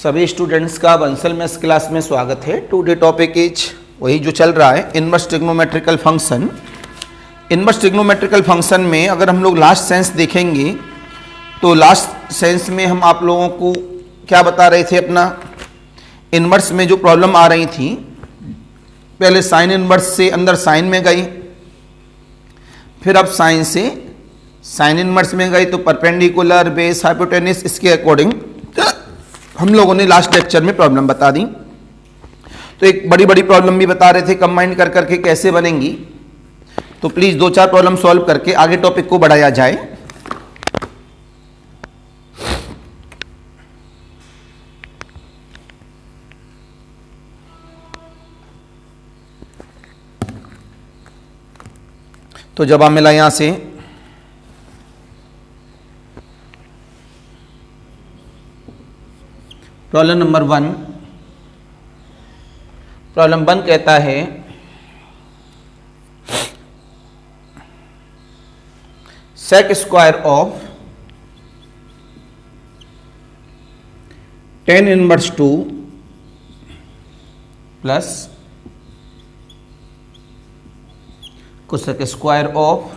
सभी स्टूडेंट्स का Bansal maths class में स्वागत है। टुडे टॉपिक इज वही जो चल रहा है, inverse trigonometrical function. Inverse trigonometrical function में अगर हम लोग लास्ट सेंस देखेंगे तो लास्ट सेंस में हम आप लोगों को क्या बता रहे थे, अपना इनवर्स में जो प्रॉब्लम आ रही थी, पहले साइन इनवर्स से अंदर साइन में गई, फिर अब साइन से साइन इनवर्स में गई, तो परपेंडिकुलर, बेस, हाइपोटेन्यूस, इसके अकॉर्डिंग हम लोगों ने लास्ट लेक्चर में प्रॉब्लम बता दी। तो एक बड़ी बड़ी प्रॉब्लम भी बता रहे थे कंबाइन कर करके कैसे बनेंगी। तो प्लीज 2-4 प्रॉब्लम सॉल्व करके आगे टॉपिक को बढ़ाया जाए। तो जवाब मिला यहां से प्रॉब्लम नंबर 1। प्रॉब्लम 1 कहता है sec square of tan inverse 2 plus cosec square of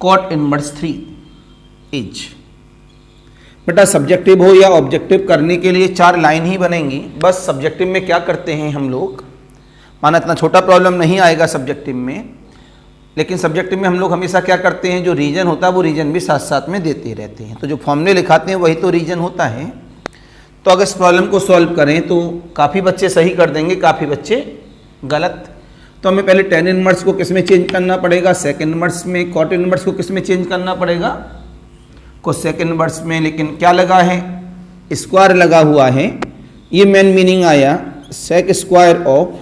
cot inverse 3 is. बेटा सब्जेक्टिव हो या ऑब्जेक्टिव करने के लिए 4 लाइन ही बनेंगी। बस सब्जेक्टिव में क्या करते हैं हम लोग, माना इतना छोटा प्रॉब्लम नहीं आएगा सब्जेक्टिव में, लेकिन सब्जेक्टिव में हम लोग हमेशा क्या करते हैं, जो रीजन होता है वो रीजन भी साथ साथ में देते रहते हैं। तो जो फॉर्मूले लिखाते हैं वही तो रीजन होता है। तो अगर इस प्रॉब्लम को सॉल्व करें तो काफ़ी बच्चे सही कर देंगे, काफ़ी बच्चे गलत। तो हमें पहले tan इनवर्स को किस में चेंज करना पड़ेगा, सेक इनवर्स में। कॉट इनवर्स को किस में चेंज करना पड़ेगा, कोसेक इनवर्स में। लेकिन क्या लगा है, स्क्वायर लगा हुआ है। ये मेन मीनिंग आया सेक स्क्वायर ऑफ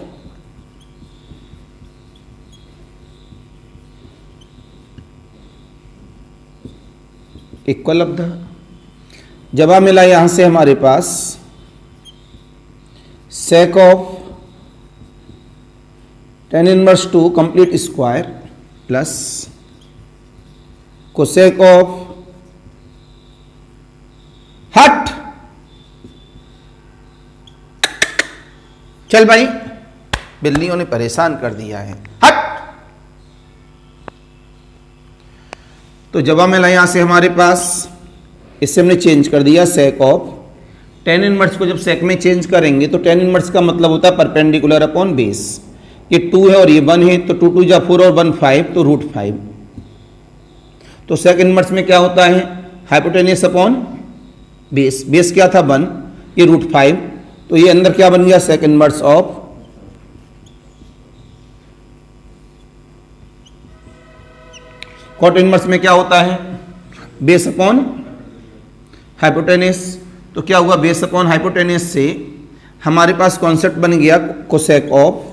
इक्वल लब्ध। जवाब मिला यहां से हमारे पास sec of tan inverse 2 complete square plus cosec of हट। चल भाई, बिल्लियों ने परेशान कर दिया है, हट। तो जवाब मिला यहां से हमारे पास, इससे हमने चेंज कर दिया सेक ऑफ tan इनवर्स को। जब सेक में चेंज करेंगे तो tan इनवर्स का मतलब होता है परपेंडिकुलर अपॉन बेस। ये 2 है और ये 1 है, तो 2 2 जा 4 और 1 5, तो √5। तो सेक इनवर्स में क्या होता है, हाइपोटेन्यूस अपॉन बेस। बेस क्या था 1, ये √5, तो ये अंदर क्या बन गया, sec inverse of cot inverse में क्या होता है, बेस अपॉन हाइपोटेन्यूस। तो क्या हुआ, बेस अपॉन हाइपोटेन्यूस से हमारे पास कॉन्सेप्ट बन गया cosec of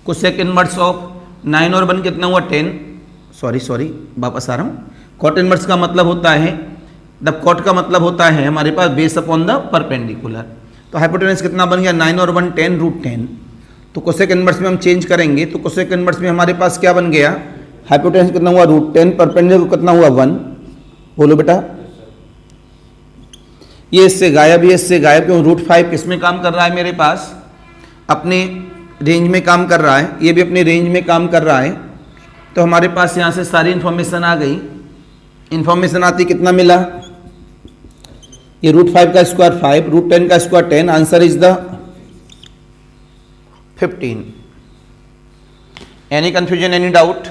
cosec inverse of 9 और 1 कितना हुआ 10। सॉरी वापस आ रहा हूं। कॉट इनवर्स का मतलब होता है, द कॉट का मतलब होता है हमारे पास बेस अपॉन द परपेंडिकुलर। तो हाइपोटेन्यूस कितना बन गया, 9 और 1 10 √10। तो कोसेक इनवर्स में हम चेंज करेंगे तो कोसेक इनवर्स में हमारे पास क्या बन गया, हाइपोटेन्यूस कितना हुआ √10, परपेंडिकुलर कितना हुआ 1। बोलो बेटा, ये इससे गायब, ये इससे गायब, क्यों, √5 किस में काम कर रहा है, मेरे पास अपने रेंज में काम कर रहा है, ये भी अपने रेंज में काम कर रहा है। तो हमारे पास यहाँ से सारी इंफॉर्मेशन आ गई। इंफॉर्मेशन आती कितना मिला, ये √5 का स्क्वायर 5, √10 का square 10, answer is the 15। Any confusion, any doubt?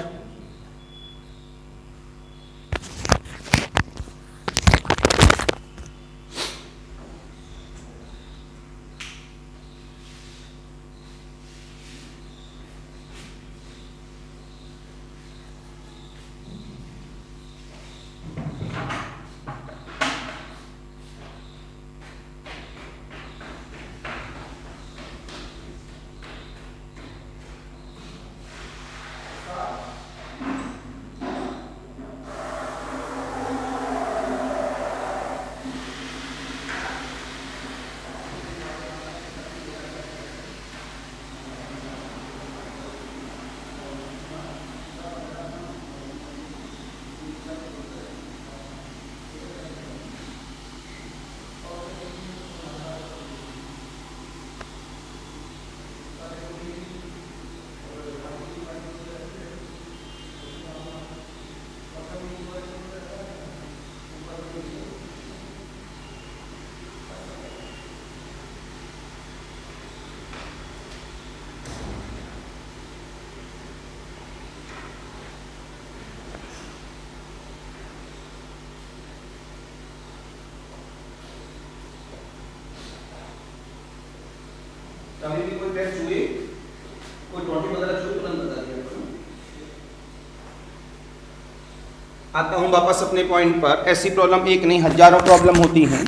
आता हूँ वापस अपने पॉइंट पर। ऐसी प्रॉब्लम एक नहीं हजारों प्रॉब्लम होती हैं,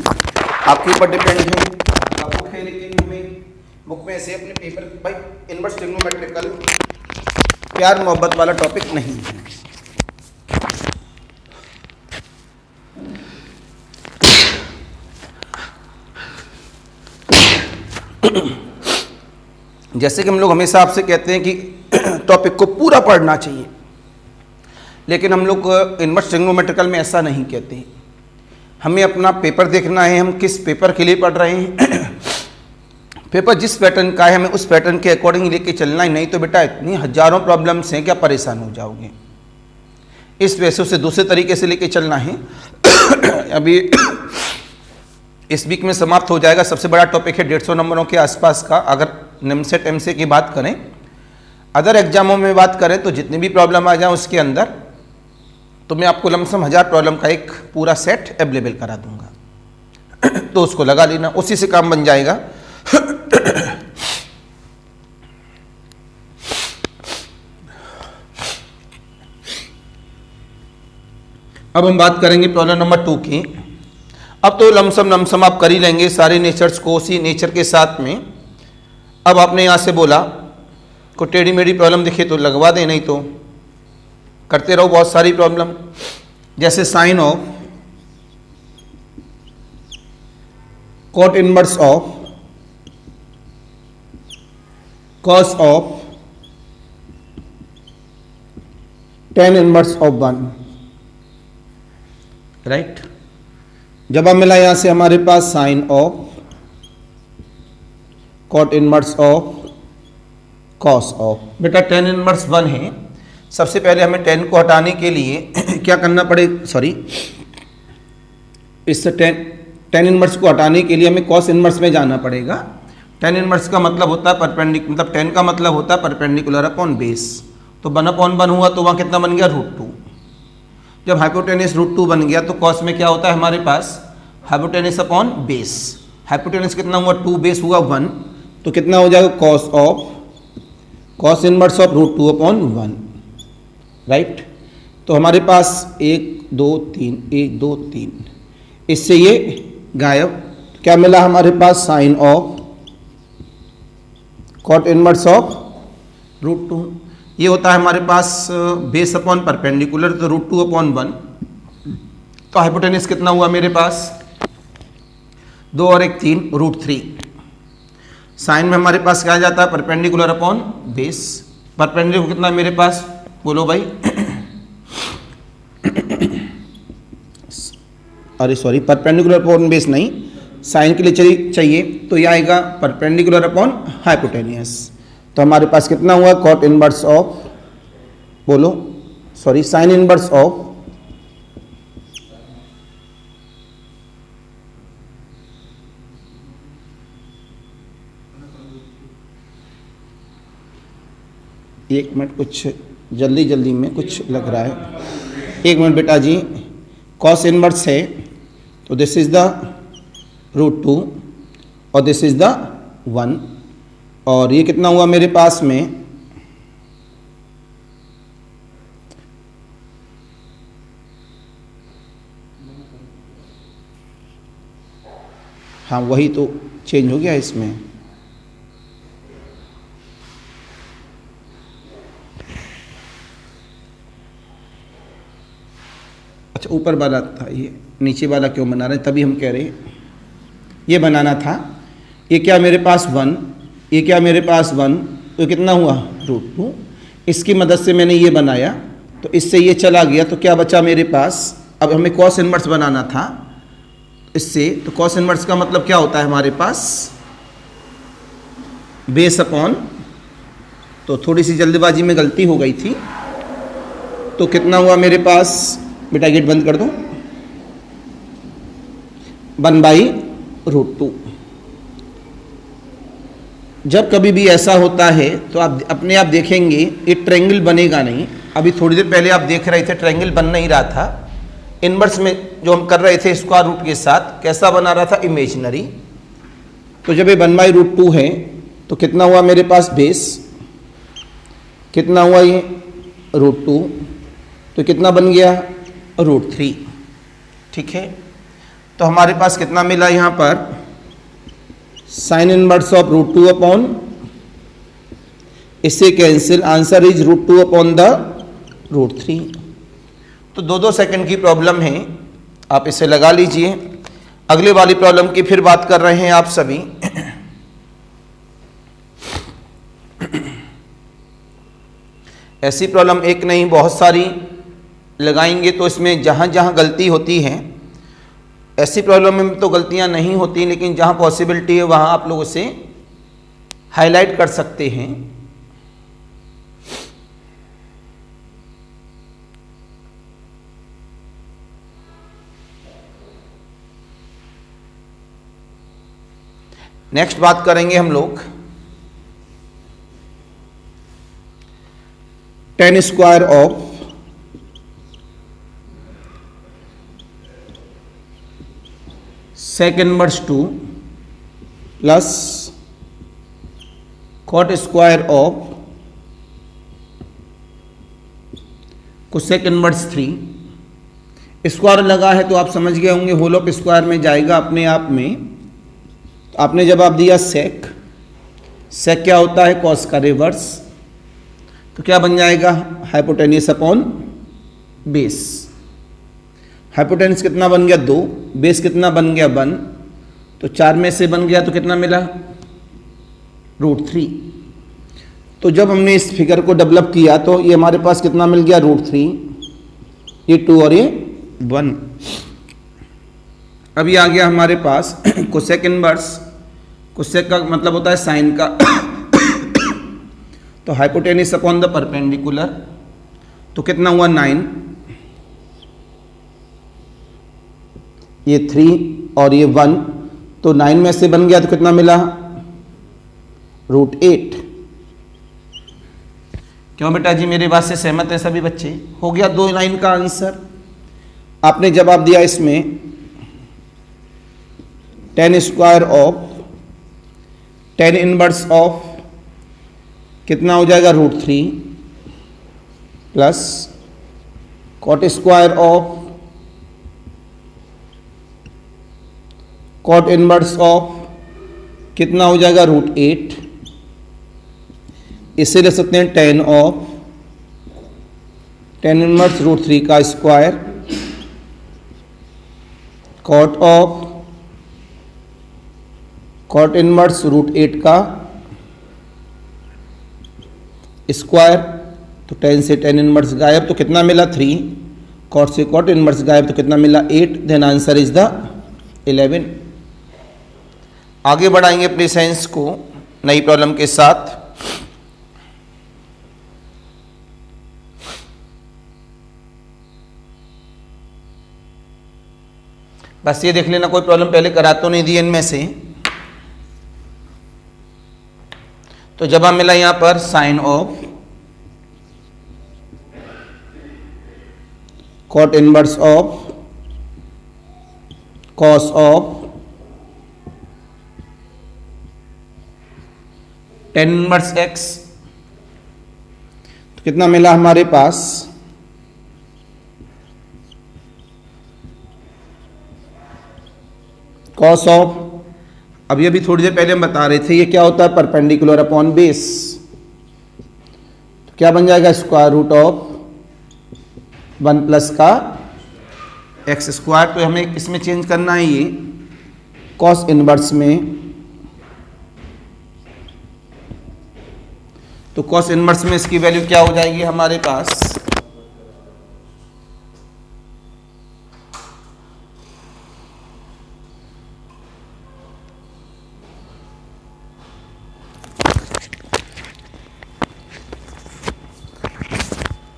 आपके ऊपर डिपेंड है, आपका बुक है, लेकिन हमें बुक में ऐसे अपने पेपर भाई इनवर्स ट्रिग्नोमेट्रिकल प्यार मोहब्बत वाला टॉपिक नहीं है। जैसे कि हम लोग हमेशा आपसे कहते हैं कि टॉपिक को पूरा पढ़ना चाहिए, लेकिन हम लोग इनवर्स ट्रिग्नोमेट्रिकल में ऐसा नहीं कहते। हमें अपना पेपर देखना है, हम किस पेपर के लिए पढ़ रहे हैं। पेपर जिस पैटर्न का है हमें उस पैटर्न के अकॉर्डिंग लेके चलना ही, नहीं तो बेटा इतनी हजारों प्रॉब्लम्स हैं, क्या परेशान हो जाओगे। इस वजह से उसे दूसरे तरीके से लेके चलना है। अभी इस वीक में समाप्त हो जाएगा। सबसे बड़ा टॉपिक है 150 नंबरों के आसपास का। अगर निमसेट एमसे की बात करें, अदर एग्जामों में बात करें तो जितनी भी प्रॉब्लम आ जाए उसके अंदर तो मैं आपको लमसम 1000 प्रॉब्लम का एक पूरा सेट अवेलेबल करा दूंगा। तो उसको लगा लेना, उसी से काम बन जाएगा। अब हम बात करेंगे प्रॉब्लम नंबर 2 की। अब तो लमसम आप कर ही लेंगे सारे नेचर्स को उसी नेचर के साथ में। अब आपने यहां से बोला को टेढ़ी मेढ़ी प्रॉब्लम दिखे तो लगवा दे, नहीं तो करते रहो बहुत सारी प्रॉब्लम। जैसे sine of cot inverse of cos of tan inverse of 1, right. जब हम मिला यहां से हमारे पास sine of cot inverse of cos of, बेटा tan इनवर्स 1 है। सबसे पहले हमें tan को हटाने के लिए क्या करना पड़ेगा, सॉरी इससे tan इनवर्स को हटाने के लिए हमें cos इनवर्स में जाना पड़ेगा। tan इनवर्स का मतलब होता है परपेंडिकुलर, मतलब tan का मतलब होता है परपेंडिकुलर अपॉन बेस। तो 1/1 हुआ तो वहां कितना बन गया, √2। जब हाइपोटेनस √2 बन गया तो cos में क्या होता है हमारे पास, हाइपोटेनस अपॉन बेस। हाइपोटेनस कितना हुआ, 2, बेस हुआ 1, तो कितना हो जाएगा cos inverse of √2 upon 1, right. तो हमारे पास 1 2 3 1 2 3, इससे ये गायब। क्या मिला हमारे पास, sine of cot inverse of √2। ये होता है हमारे पास बेस अपॉन परपेंडिकुलर, तो √2 अपॉन 1। तो हाइपोटेनस कितना हुआ मेरे पास, 2 और 1 3, √3। साइन में हमारे पास क्या आ जाता है, परपेंडिकुलर अपॉन बेस। परपेंडिकुलर कितना है मेरे पास, बोलो भाई। अरे सॉरी, परपेंडिकुलर अपॉन बेस नहीं, साइन के लिए चाहिए तो यह आएगा परपेंडिकुलर अपॉन हाइपोटेनियस। तो हमारे पास कितना हुआ, कॉट इनवर्स ऑफ, बोलो सॉरी, साइन इनवर्स ऑफ एक मिनट, कुछ जल्दी में कुछ लग रहा है। एक मिनट बेटा जी, कॉस इनवर्स है तो दिस इज द √2 और दिस इज द 1, और ये कितना हुआ मेरे पास में, हाँ वही तो चेंज हो गया इसमें। अच्छा ऊपर वाला था, ये नीचे वाला क्यों बना रहे हैं, तभी हम कह रहे हैं ये बनाना था। ये क्या मेरे पास 1, ये क्या मेरे पास 1, तो कितना हुआ √2। इसकी मदद से मैंने ये बनाया तो इससे ये चला गया, तो क्या बचा मेरे पास। अब हमें कॉस इनवर्स बनाना था इससे, तो कॉस इनवर्स का मतलब क्या होता है हमारे पास, बेस अपॉन, तो थोड़ी सी जल्दबाजी में गलती हो गई थी। तो कितना हुआ मेरे पास, बेटा गेट बंद कर दो, 1/√2। जब कभी भी ऐसा होता है तो आप अपने आप देखेंगे ये ट्रायंगल बनेगा नहीं। अभी थोड़ी देर पहले आप देख रहे थे ट्रायंगल बन नहीं रहा था, इनवर्स में जो हम कर रहे थे स्क्वायर रूट के साथ, कैसा बना रहा था, इमेजिनरी। तो जब ये 1/√2 है तो कितना हुआ मेरे पास बेस, कितना हुआ ये √2, तो कितना बन गया √3। ठीक है, तो हमारे पास कितना मिला यहाँ पर, साइन इनवर्स ऑफ √2 अपॉन, इससे cancel, answer is √2 upon the √3। तो 2-2 सेकंड की प्रॉब्लम है, आप इसे लगा लीजिए। अगले वाली प्रॉब्लम की फिर बात कर रहे हैं आप सभी। ऐसी प्रॉब्लम एक नहीं बहुत सारी लगाएंगे, तो इसमें जहाँ जहाँ गलती होती है, ऐसी प्रॉब्लम में तो गलतियाँ नहीं होती, लेकिन जहाँ पॉसिबिलिटी है वहाँ आप लोग उसे हाईलाइट कर सकते हैं। नेक्स्ट बात करेंगे हम लोग tan square of sec inverse 2 plus cot square of cosec inverse 3। Square लगा है तो आप समझ गए होंगे होल ऑफ स्क्वायर में जाएगा अपने आप में। तो आपने जवाब दिया सेक, सेक क्या होता है, कॉस का रिवर्स, तो क्या बन जाएगा, हाइपोटेन्यूस अपॉन बेस। हाइपोटेन्यूस कितना बन गया 2, बेस कितना बन गया 1, तो 4 में से बन गया तो कितना मिला √3। तो जब हमने इस फिगर को डेवलप किया तो ये हमारे पास कितना मिल गया √3, ये 2 और ये 1। अभी आ गया हमारे पास कोसेक इनवर्स, कोसेक का मतलब होता है साइन का तो हाइपोटेन्यूस अपॉन द परपेंडिकुलर, तो कितना हुआ 9, ये 3 और ये 1, तो 9 में से बन गया तो कितना मिला √8। क्यों बेटा जी मेरी बात से सहमत हैं सभी बच्चे? हो गया 2 लाइन का आंसर। आपने जवाब दिया इसमें tan square of tan inverse of कितना हो जाएगा √3 plus cot square of cot inverse of कितना हो जाएगा √8। इसे ले सकते हैं tan ऑफ tan इनवर्स √3 का square, cot of cot inverse √8 का स्क्वायर, तो tan से tan इनवर्स गायब तो कितना मिला 3, cot से cot इनवर्स गायब तो कितना मिला 8। Then answer is the 11। आगे बढ़ाएंगे अपने साइंस को नई प्रॉब्लम के साथ। बस ये देख लेना कोई प्रॉब्लम पहले करा तो नहीं दी इनमें से। तो जवाब मिला यहां पर sine of cot inverse of cos of tan inverse x, तो कितना मिला हमारे पास cos ऑफ, अभी अभी थोड़ी देर पहले हम बता रहे थे ये क्या होता है परपेंडिकुलर अपॉन बेस, तो क्या बन जाएगा स्क्वायर रूट ऑफ 1 प्लस का एक्स स्क्वायर। तो हमें इसमें चेंज करना है ये cos इनवर्स में, तो cos इनवर्स में इसकी वैल्यू क्या हो जाएगी हमारे पास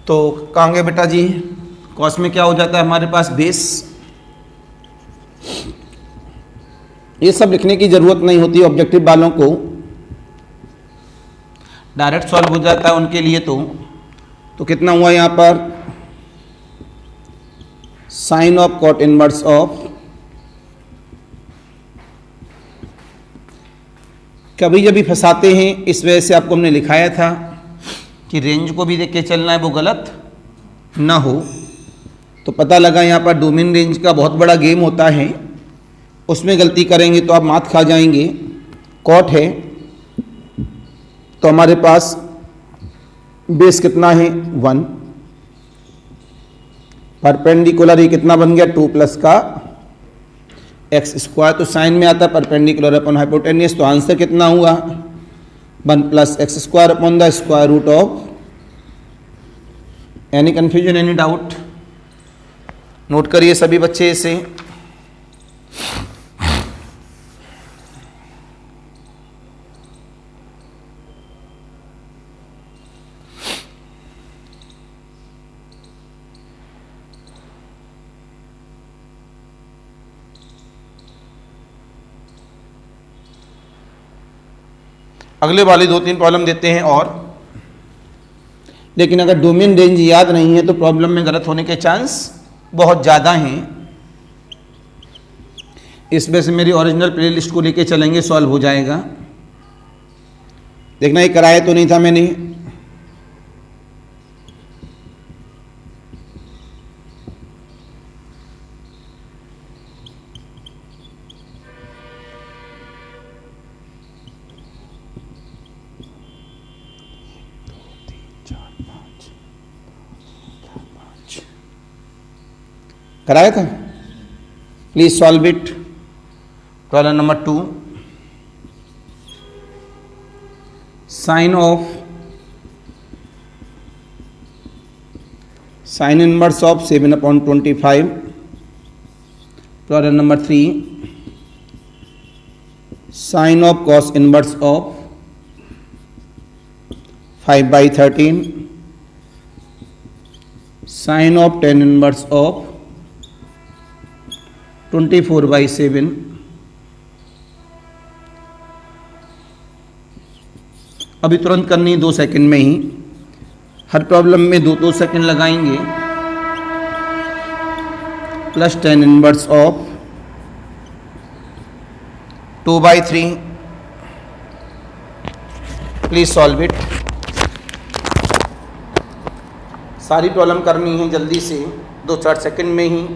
तो कहेंगे बेटा जी कॉस में क्या हो जाता है हमारे पास बेस। ये सब लिखने की जरूरत नहीं होती ऑब्जेक्टिव वालों को, डायरेक्ट सॉल्व हो जाता है उनके लिए। तो कितना हुआ यहाँ पर sine of cot inverse of, कभी जब भी फंसाते हैं इस वजह से आपको हमने लिखाया था कि रेंज को भी देख के चलना है वो गलत ना हो। तो पता लगा यहाँ पर डोमेन रेंज का बहुत बड़ा गेम होता है, उसमें गलती करेंगे तो आप मात खा जाएंगे। कॉट है तो हमारे पास बेस कितना है 1, परपेंडिकुलर ये कितना बन गया 2 प्लस का एक्स स्क्वायर, तो साइन में आता है परपेंडिकुलर अपॉन हाइपोटेनियस, तो आंसर कितना हुआ 1 plus x square upon the square root of. Any confusion, any doubt? Note करिए सभी बच्चे इसे। अगले वाली 2-3 प्रॉब्लम देते हैं और, लेकिन अगर डोमेन रेंज याद नहीं है तो प्रॉब्लम में गलत होने के चांस बहुत ज़्यादा हैं। इसमें से मेरी ओरिजिनल प्लेलिस्ट को लेके चलेंगे, सॉल्व हो जाएगा। देखना ये कराया तो नहीं था मैंने। कराया था? Please solve it. Problem number 2, sine inverse of 7/25। Problem number 3, sine of cos inverse of 5/13। Sine of tan inverse of 24/7। अभी तुरंत करनी 2 सेकंड में ही, हर प्रॉब्लम में 2-2 सेकंड लगाएंगे। Plus ten inverse of 2/3। Please solve it. सारी प्रॉब्लम करनी है जल्दी से, 2-4 सेकंड में ही।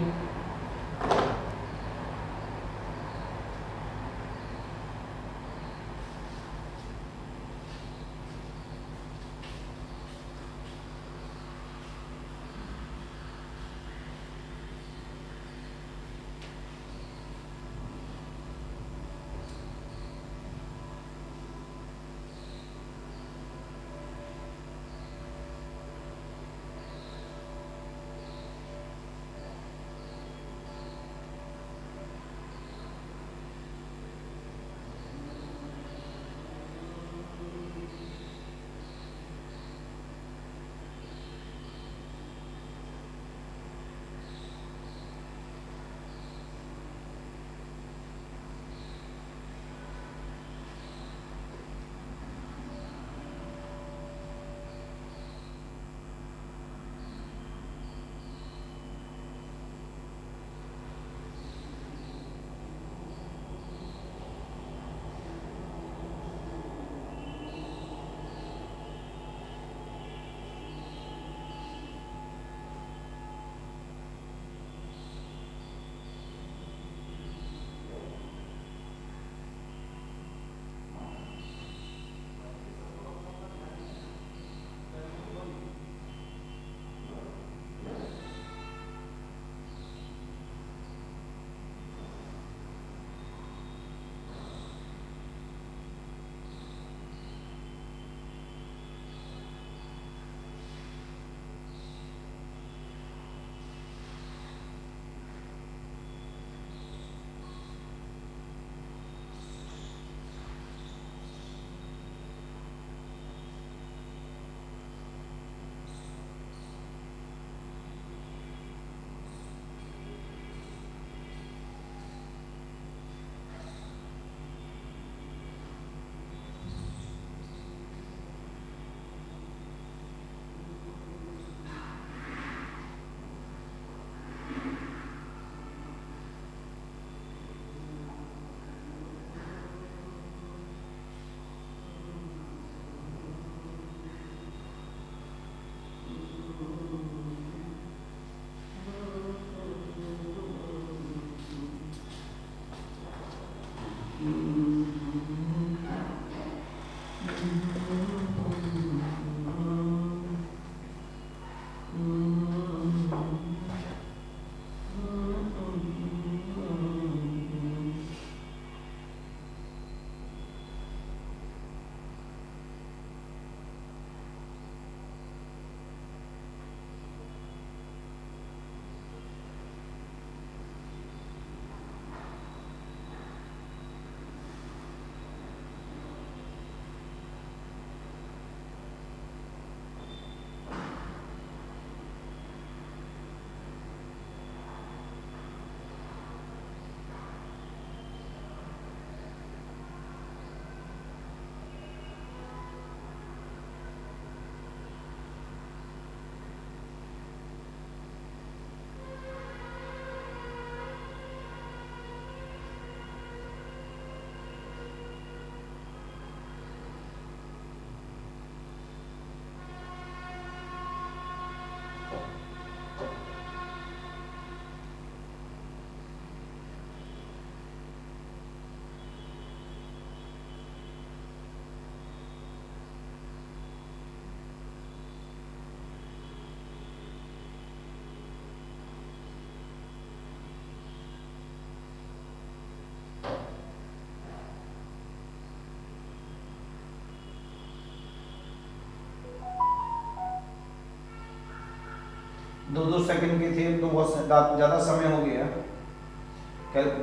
2-2 सेकंड के थे, तो बहुत ज़्यादा समय हो गया।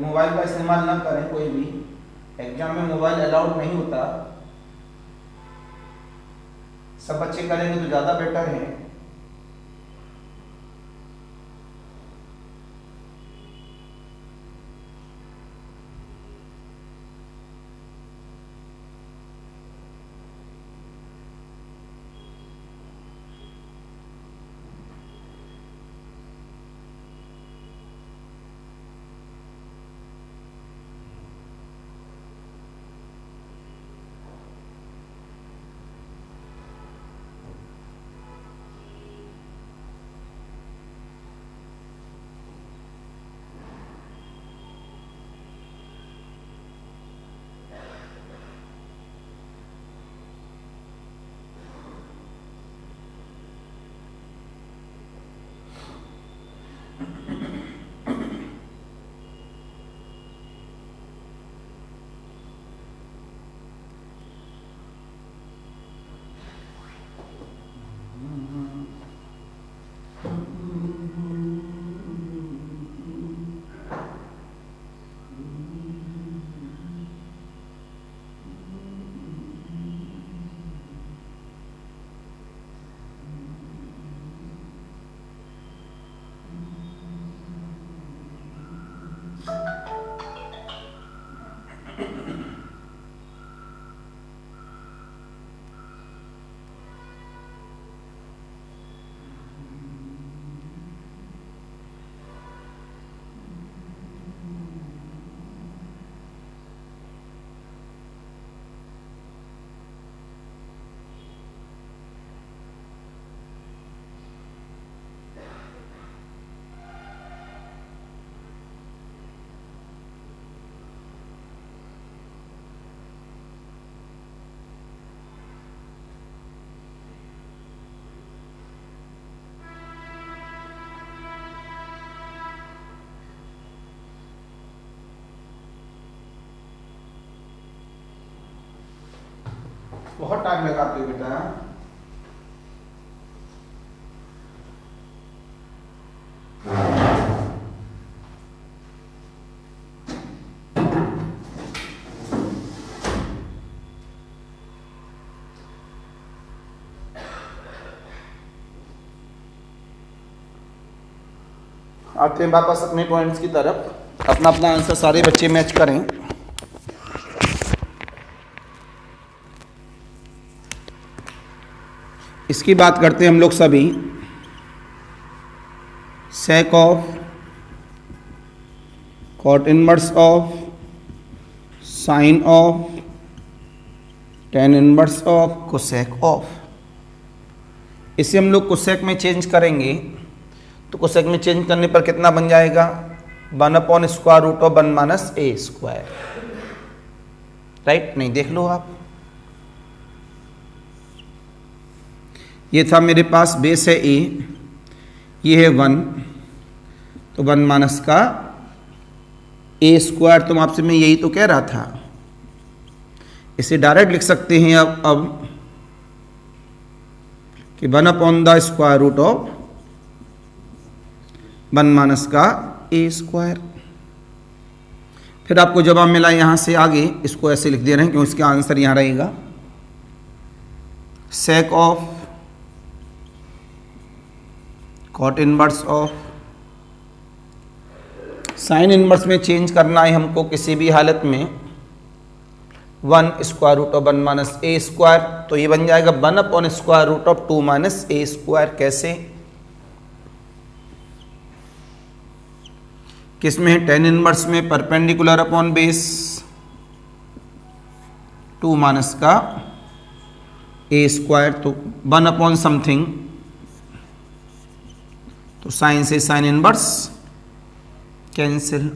मोबाइल का इस्तेमाल ना करें, कोई भी एग्जाम में मोबाइल अलाउड नहीं होता। सब बच्चे करेंगे तो ज़्यादा बेटर है। बहुत टाइम लगाते हो बेटा। आते हैं वापस अपने पॉइंट्स की तरफ। अपना अपना आंसर सारे बच्चे मैच करें। इसकी बात करते हैं हम लोग सभी। Sec of, cot inverse of, sine of, tan inverse of, cosec of. इसे हम लोग कोसेक में चेंज करेंगे तो कोसेक में चेंज करने पर कितना बन जाएगा? 1/√1 माइनस ए स्क्वायर। राइट? नहीं, देख लो आप। ये था मेरे पास बेस है ए, ये है 1, तो 1 माइनस का ए स्क्वायर। तो आपसे मैं यही तो कह रहा था। इसे डायरेक्ट लिख सकते हैं अब कि 1/√1 माइनस का ए स्क्वायर। फिर आपको जवाब मिला यहां से आगे, इसको ऐसे लिख दे रहे हैं क्योंकि इसका आंसर यहां रहेगा। Sec of cot inverse of, sine inverse में चेंज करना है हमको किसी भी हालत में 1/√1 माइनस ए स्क्वायर। तो ये बन जाएगा 1/√2 माइनस ए स्क्वायर। कैसे? किसमें है? टेन इनवर्स में, परपेंडिकुलर अपॉन बेस 2 माइनस का ए स्क्वायर। तो 1 समथिंग, तो साइन से साइन इनवर्स कैंसिल।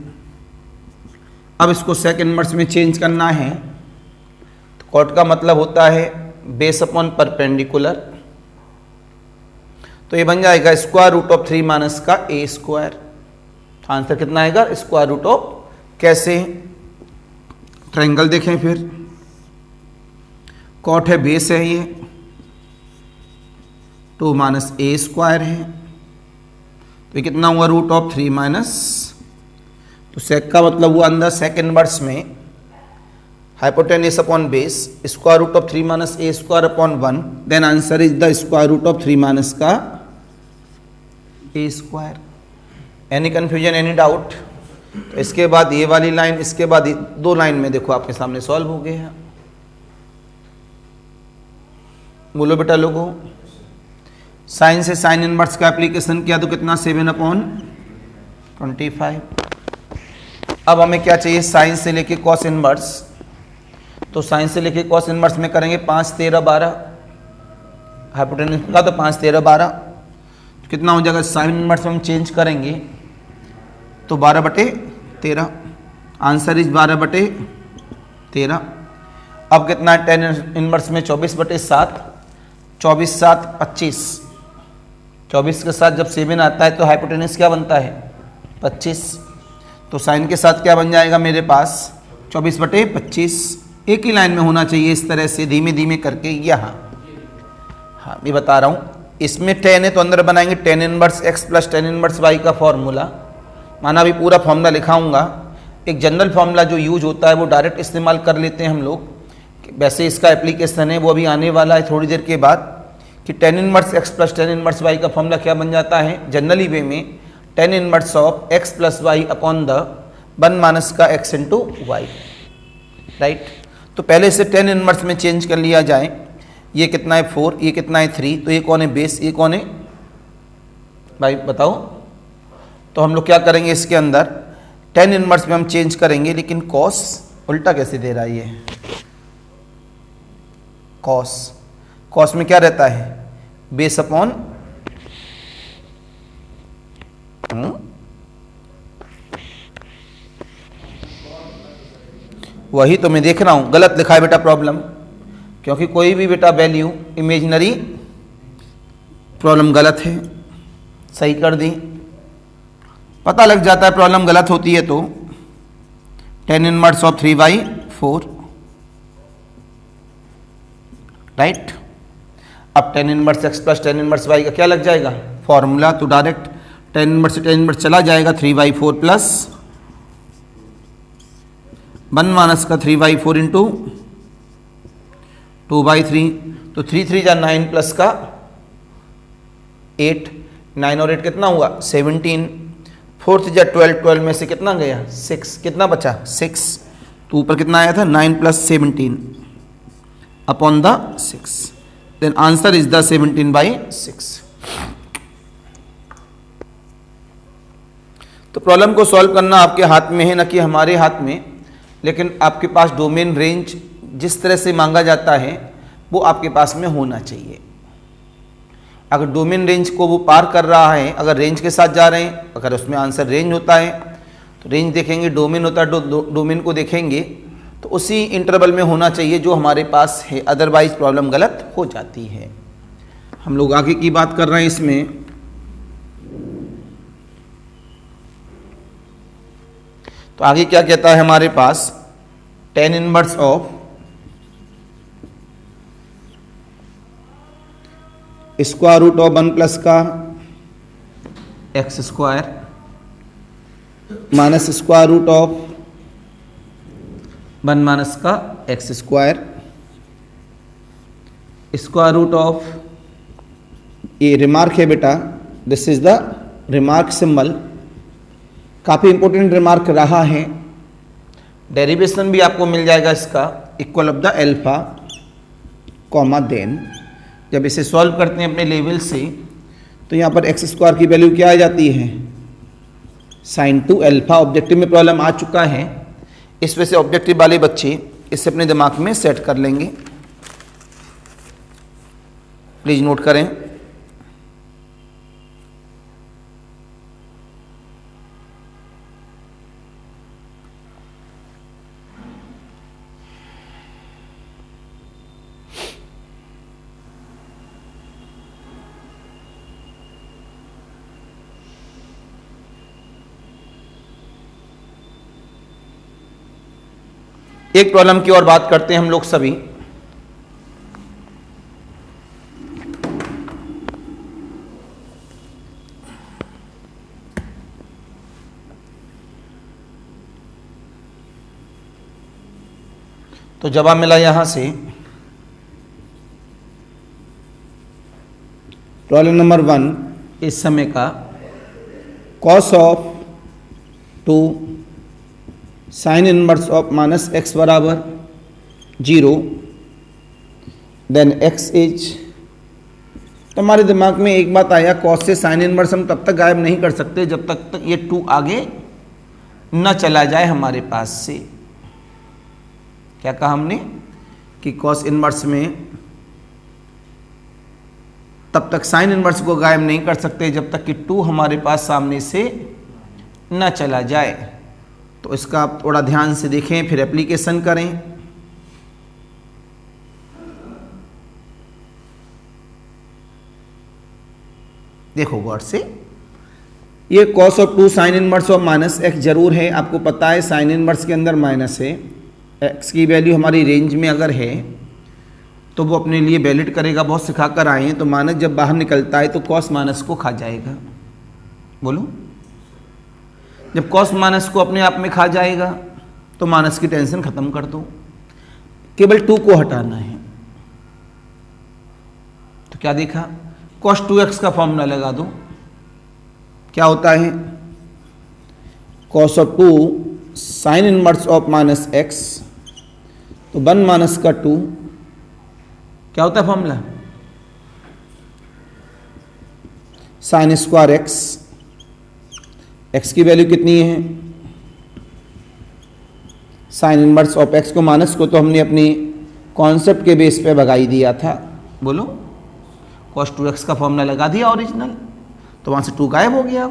अब इसको सेक इनवर्स में चेंज करना है तो कॉट का मतलब होता है बेस अपॉन परपेंडिकुलर। तो ये बन जाएगा √3 माइनस का ए स्क्वायर। तो आंसर कितना आएगा? √। कैसे? ट्रायंगल देखें फिर। कॉट है, बेस है, ये 2 माइनस ए स्क्वायर है, तो ये कितना हुआ रूट ऑफ 3 माइनस, तो सेक का मतलब हुआ अंदर सेक इनवर्स में hypotenuse upon base square root of 3 minus A square upon 1, then answer is the square root of 3 minus का A square. Any confusion, any doubt? तो इसके बाद ये वाली लाइन, इसके बाद दो लाइन में देखो आपके सामने सॉल्व हो गए हैं। बोलो बेटा लोगों, साइन से साइन इनवर्स का एप्लीकेशन किया तो कितना 7/25। अब हमें क्या चाहिए, साइन से लेके कॉस इनवर्स। तो साइन से लेके कॉस इनवर्स में करेंगे 5, 13, 12 हाइपोटेन्यूस का, तो 5, 13, 12 तो कितना हो जाएगा, साइन इनवर्स में हम चेंज करेंगे तो 12/13, आंसर इज 12/13। अब कितना है, टेन इनवर्स में 24/7, 24, 7, 25, 24 के साथ जब 7 आता है तो हाइपोटेन्यूस क्या बनता है 25, तो साइन के साथ क्या बन जाएगा मेरे पास 24/25। एक ही लाइन में होना चाहिए इस तरह से धीमे धीमे करके यहाँ। हाँ मैं बता रहा हूँ, इसमें 10 है तो अंदर बनाएंगे tan inverse x plus tan inverse y का फॉर्मूला। माना अभी पूरा फॉर्मूला लिखाऊंगा, एक जनरल फॉर्मूला जो यूज होता है वो डायरेक्ट इस्तेमाल कर लेते हैं हम लोग। वैसे इसका एप्लीकेशन है वो अभी आने वाला है थोड़ी देर के बाद, कि tan inverse x plus tan inverse y का फॉर्मूला क्या बन जाता है जनरली वे में, tan inverse of x plus y upon the 1 minus का x इंटू वाई, राइट। तो पहले से tan इनवर्स में चेंज कर लिया जाए। ये कितना है 4, ये कितना है 3, तो ये कौन है बेस, ये कौन है भाई बताओ। तो हम लोग क्या करेंगे, इसके अंदर tan इनवर्स में हम चेंज करेंगे, लेकिन cos उल्टा कैसे दे रहा है ये, cos में क्या रहता है बेस अपॉन, वही तो मैं देख रहा हूं गलत लिखा है बेटा प्रॉब्लम, क्योंकि कोई भी बेटा वैल्यू इमेजिनरी प्रॉब्लम गलत है, सही कर दी, पता लग जाता है प्रॉब्लम गलत होती है तो। tan inverse of 3/4, right. अब tan inverse x plus tan inverse y का क्या लग जाएगा फॉर्मूला, तो डायरेक्ट tan इनवर्स से tan इनवर्स चला जाएगा 3/4 प्लस 1 माइनस का 3/4 इंटू 2/3, तो 3 3 जा 9 प्लस का 8, 9 और 8 कितना हुआ 17, 4 जा 12, 12 में से कितना गया 6, कितना बचा 6, तो ऊपर कितना आया था 9 plus 17 upon the 6, then answer is the 17/6। तो प्रॉब्लम को सॉल्व करना आपके हाथ में है, न कि हमारे हाथ में, लेकिन आपके पास डोमेन रेंज जिस तरह से मांगा जाता है वो आपके पास में होना चाहिए। अगर डोमेन रेंज को वो पार कर रहा है, अगर रेंज के साथ जा रहे हैं, अगर उसमें आंसर रेंज होता है तो रेंज देखेंगे, डोमेन होता है डोमेन को देखेंगे, तो उसी इंटरवल में होना चाहिए जो हमारे पास है, अदरवाइज प्रॉब्लम गलत हो जाती है। हम लोग आगे की बात कर रहे हैं इसमें, तो आगे क्या कहता है हमारे पास, tan inverse of square root of 1 plus का x square minus square root of 1 minus का x square, square root of, ये रिमार्क है बेटा, this is the remark symbol, काफ़ी इंपॉर्टेंट रिमार्क रहा है। डेरिवेशन भी आपको मिल जाएगा इसका, equal of the alpha comma, then जब इसे सॉल्व करते हैं अपने लेवल से तो यहाँ पर एक्स स्क्वायर की वैल्यू क्या आ जाती है sin 2 अल्फा। ऑब्जेक्टिव में प्रॉब्लम आ चुका है, इस वजह से ऑब्जेक्टिव वाले बच्चे इसे अपने दिमाग में सेट कर लेंगे, प्लीज नोट करें। एक प्रॉब्लम की और बात करते हैं हम लोग सभी। तो जवाब मिला यहाँ से प्रॉब्लम नंबर 1 इस समय का cos of 2 sine inverse of minus x बराबर 0 देन एक्स इज। तो हमारे दिमाग में एक बात आया, कॉस से साइन इनवर्स हम तब तक गायब नहीं कर सकते जब तक ये 2 आगे न चला जाए हमारे पास से। क्या कहा हमने कि कॉस इनवर्स में तब तक साइन इनवर्स को गायब नहीं कर सकते जब तक कि 2 हमारे पास सामने से न चला जाए। तो इसका आप थोड़ा ध्यान से देखें, फिर एप्लीकेशन करें। देखो गौर से, ये cos of 2 sine inverse of minus x जरूर है, आपको पता है साइन इनवर्स के अंदर माइनस है। एक्स की वैल्यू हमारी रेंज में अगर है तो वो अपने लिए वैलिड करेगा, बहुत सिखा कर आए हैं। तो माइनस जब बाहर निकलता है तो कॉस माइनस को खा जाएगा। बोलो, जब कॉस माइनस को अपने आप में खा जाएगा तो माइनस की टेंशन खत्म कर दो, केवल 2 को हटाना है। तो क्या देखा, cos 2x का फॉर्मूला लगा दो। क्या होता है, cos of 2 sine inverse of minus x, तो 1 माइनस का 2 क्या होता है formula, sine square x. X की वैल्यू कितनी है, साइन इनवर्स ऑफ एक्स को माइनस को तो हमने अपनी कॉन्सेप्ट के बेस पे भगाई दिया था। बोलो, cos 2x का फॉर्मूला लगा दिया ओरिजिनल, तो वहां से 2 गायब हो गया।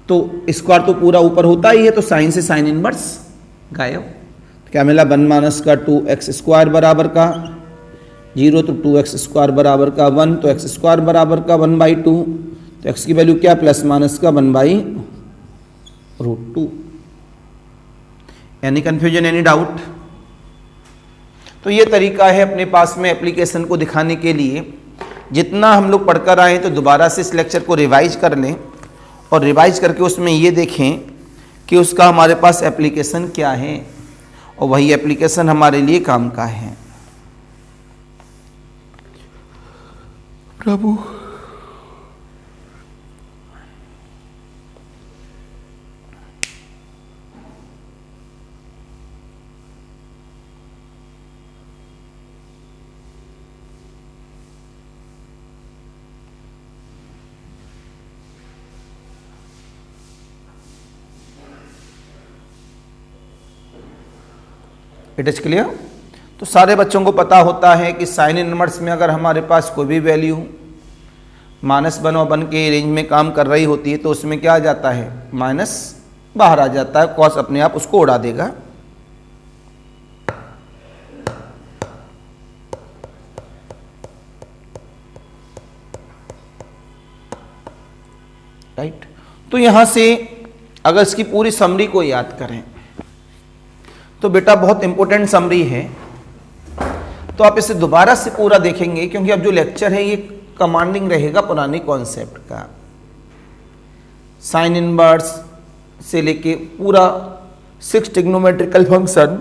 तो स्क्वायर तो पूरा ऊपर होता ही है, तो साइन से साइन इनवर्स गायब। तो क्या मिला, 1 माइनस का 2x स्क्वायर बराबर का 0, तो 2x स्क्वायर बराबर का 1, तो x स्क्वायर बराबर का 1/2। तो x की वैल्यू क्या, प्लस माइनस का 1/√2। Any confusion, any doubt? तो ये तरीका है अपने पास में एप्लीकेशन को दिखाने के लिए। जितना हम लोग पढ़कर आए तो दोबारा से इस लेक्चर को रिवाइज कर लें और रिवाइज करके उसमें ये देखें कि उसका हमारे पास एप्लीकेशन क्या है, और वही एप्लीकेशन हमारे लिए काम का है। प्रभु, इट इज क्लियर? तो सारे बच्चों को पता होता है कि साइन इनवर्स में अगर हमारे पास कोई भी वैल्यू -1 और 1 के रेंज में काम कर रही होती है तो उसमें क्या आ जाता है, माइनस बाहर आ जाता है, कॉस अपने आप उसको उड़ा देगा। राइट? तो यहां से अगर इसकी पूरी समरी को याद करें तो बेटा बहुत इंपॉर्टेंट समरी है। तो आप इसे दोबारा से पूरा देखेंगे क्योंकि अब जो लेक्चर है ये कमांडिंग रहेगा पुराने कॉन्सेप्ट का। साइन इनवर्स से लेके पूरा 6 ट्रिग्नोमेट्रिकल फंक्शन,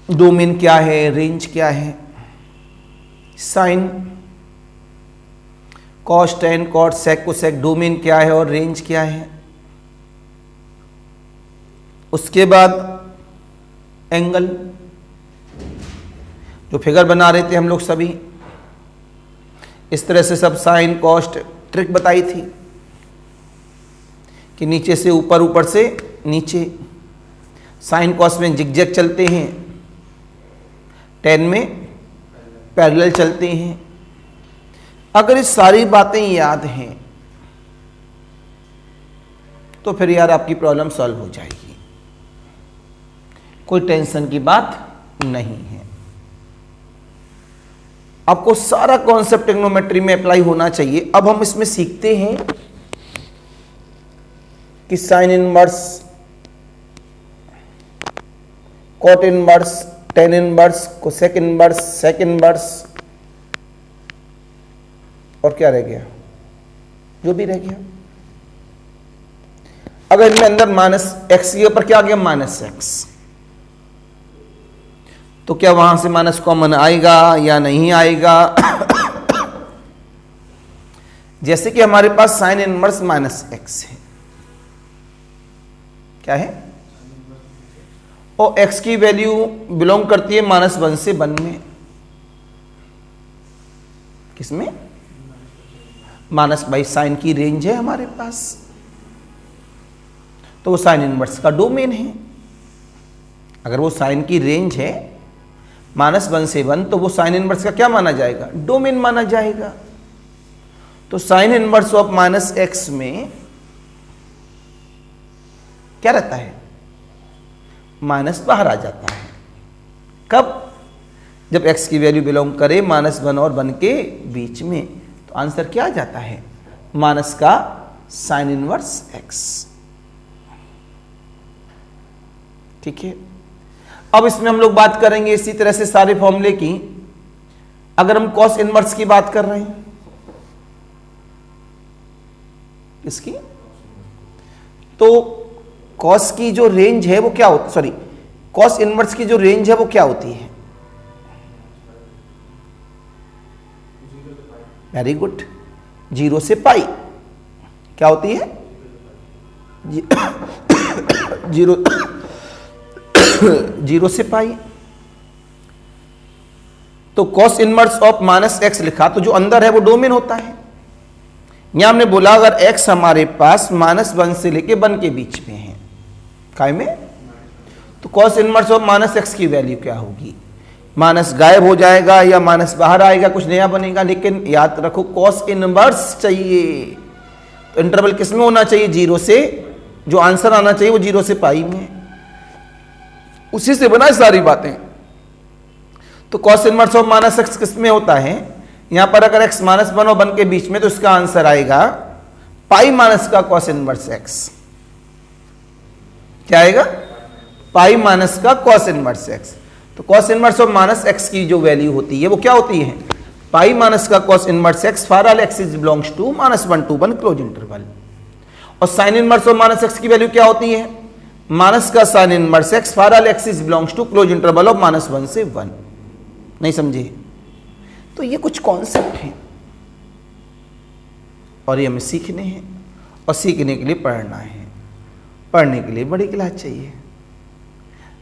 डोमेन क्या है, रेंज क्या है, साइन, कॉस, टेन, कॉट, सेक, कोसेक, डोमेन क्या है और रेंज क्या है। उसके बाद एंगल, जो फिगर बना रहे थे हम लोग सभी, इस तरह से सब साइन कॉस्ट ट्रिक बताई थी कि नीचे से ऊपर, ऊपर से नीचे। साइन कॉस्ट में जिगजैग चलते हैं, टेन में पैरेलल चलते हैं। अगर ये सारी बातें याद हैं तो फिर यार आपकी प्रॉब्लम सॉल्व हो जाएगी, कोई टेंशन की बात नहीं है। आपको सारा कॉन्सेप्ट ट्रिग्नोमेट्री में अप्लाई होना चाहिए। अब हम इसमें सीखते हैं कि sine inverse, cot inverse, tan inverse, cosec inverse, sec inverse, और क्या रह गया, जो भी रह गया। अगर इनमें अंदर माइनस एक्स के ऊपर क्या आ गया, माइनस एक्स, तो क्या वहां से माइनस कॉमन आएगा या नहीं आएगा? जैसे कि हमारे पास साइन इनवर्स माइनस एक्स है, क्या है, और एक्स की वैल्यू बिलोंग करती है -1 से 1 में। किसमें? माइनस बाई साइन की रेंज है हमारे पास, तो वो साइन इनवर्स का डोमेन है। अगर वो साइन की रेंज है -1 से 1, तो वो साइन इनवर्स का क्या माना जाएगा? डोमेन माना जाएगा। तो साइन इनवर्स ऑफ -x में क्या रहता है? माइनस बाहर आ जाता है। कब? जब x की वैल्यू बिलोंग करे -1 और 1 के बीच में, तो आंसर क्या आ जाता है? माइनस का साइन इनवर्स x। ठीक है। अब इसमें हम लोग बात करेंगे इसी तरह से सारे फॉर्मूले की। अगर हम कॉस इनवर्स की बात कर रहे हैं, इसकी, तो कॉस की जो रेंज है वो क्या होती, सॉरी, कॉस इनवर्स की जो रेंज है वो क्या होती है? वेरी गुड, 0 से पाई। क्या होती है? 0 से पाई। तो कॉस इनवर्स ऑफ -x लिखा, तो जो अंदर है वो डोमेन होता है। यहां हमने बोला अगर x हमारे पास -1 से लेके 1 के बीच में है, काय में, तो कॉस इनवर्स ऑफ -x की वैल्यू क्या होगी? माइनस गायब हो जाएगा या माइनस बाहर आएगा, कुछ नया बनेगा। लेकिन याद रखो कॉस इनवर्स चाहिए, तो इंटरवल किस में होना चाहिए? 0 से, जो आंसर आना चाहिए वो 0 से पाई में। उसी से बना सारी बातें। तो कॉस इनवर्स ऑफ -x किस में होता है? यहां पर अगर x -1 और 1 के बीच में, तो इसका आंसर आएगा पाई माइनस का कॉस इनवर्स x। क्या आएगा? पाई माइनस का कॉस इनवर्स x। तो कॉस इनवर्स ऑफ -x की जो वैल्यू होती है वो क्या होती है? पाई माइनस का cos inverse x for all x is belongs to -1 to 1 close interval. और साइन इनवर्स ऑफ -x की वैल्यू क्या होती है? माइनस का sine inverse x for all x is belongs to close interval of -1 से 1। नहीं समझे? तो ये कुछ कॉन्सेप्ट हैं और ये हमें सीखने हैं, और सीखने के लिए पढ़ना है। पढ़ने के लिए बड़ी क्लास चाहिए।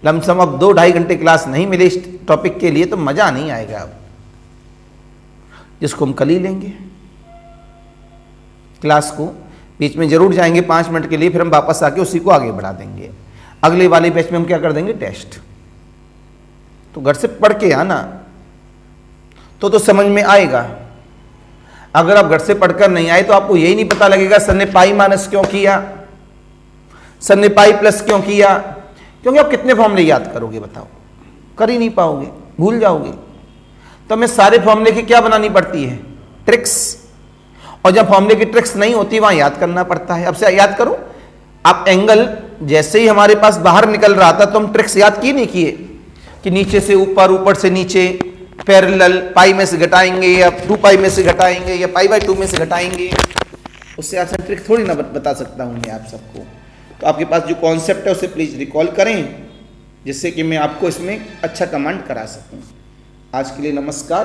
लमसम अब 2-2.5 घंटे क्लास नहीं मिले इस टॉपिक के लिए तो मजा नहीं आएगा। अब जिसको हम कल ही लेंगे क्लास को, बीच में जरूर जाएंगे 5 मिनट के लिए, फिर हम वापस आके उसी को आगे बढ़ा देंगे। अगले वाले बैच में हम क्या कर देंगे? टेस्ट। तो घर से पढ़ के आना तो समझ में आएगा। अगर आप घर से पढ़कर नहीं आए तो आपको यही नहीं पता लगेगा सर ने पाई माइनस क्यों किया, सर ने पाई प्लस क्यों किया। क्योंकि आप कितने फॉर्मूले याद करोगे बताओ? कर ही नहीं पाओगे, भूल जाओगे। तो हमें सारे फॉर्मूले की क्या बनानी पड़ती है? ट्रिक्स। और जब फॉर्मूले की ट्रिक्स नहीं होती वहां याद करना पड़ता है। अब से याद करो, आप एंगल जैसे ही हमारे पास बाहर निकल रहा था तो हम ट्रिक्स याद किए नहीं किए कि नीचे से ऊपर, ऊपर से नीचे, पैरेलल, पाई में से घटाएंगे या 2 पाई में से घटाएंगे या π/2 में से घटाएंगे। उससे आसान ट्रिक थोड़ी ना बता सकता हूं मैं आप सबको। तो आपके पास जो कॉन्सेप्ट है उसे प्लीज रिकॉल करें, जिससे कि मैं आपको इसमें अच्छा कमांड करा सकूं। आज के लिए नमस्कार।